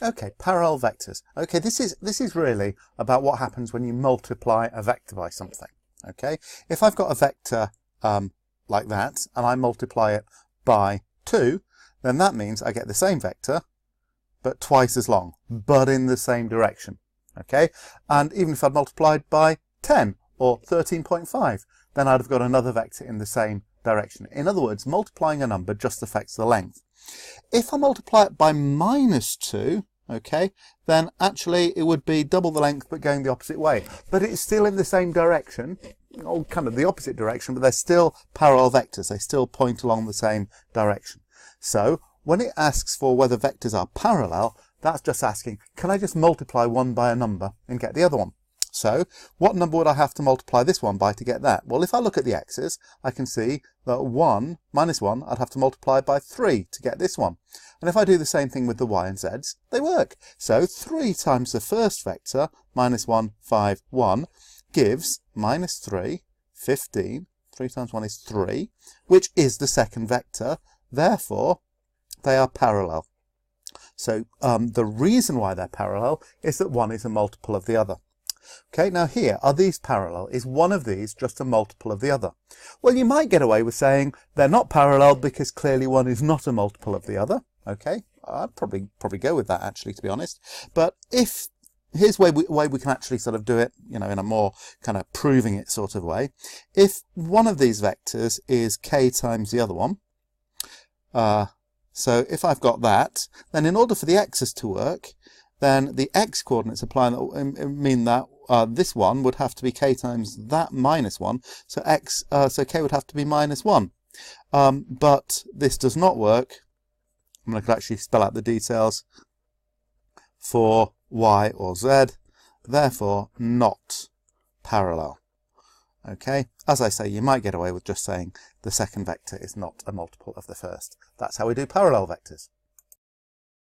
Okay, parallel vectors. Okay, this is really about what happens when you multiply a vector by something. Okay, if I've got a vector like that and I multiply it by 2, then that means I get the same vector but twice as long, but in the same direction. Okay, and even if I'd multiplied by 10 or 13.5, then I'd have got another vector in the same direction. In other words, multiplying a number just affects the length. If I multiply it by -2, okay, then actually it would be double the length but going the opposite way. But it's still in the same direction, or kind of the opposite direction, but they're still parallel vectors. They still point along the same direction. So when it asks for whether vectors are parallel, that's just asking, can I just multiply one by a number and get the other one? So what number would I have to multiply this one by to get that? Well, if I look at the x's, I can see that -1, I'd have to multiply by 3 to get this one. And if I do the same thing with the y and z's, they work. So 3 times the first vector, -1, 5, 1, gives -3, 15. 3 times 1 is 3, which is the second vector. Therefore, they are parallel. So the reason why they're parallel is that one is a multiple of the other. Okay, now here, are these parallel? Is one of these just a multiple of the other? Well, you might get away with saying they're not parallel because clearly one is not a multiple of the other. Okay, I'd probably go with that actually, to be honest. But here's a way we can actually sort of do it, you know, in a more kind of proving it sort of way. If one of these vectors is k times the other one, so if I've got that, then in order for the x's to work, then the x coordinates applying mean that this one would have to be k times that -1, so k would have to be -1. But this does not work. I'm going to actually spell out the details for y or z, therefore not parallel. Okay, as I say, you might get away with just saying the second vector is not a multiple of the first. That's how we do parallel vectors.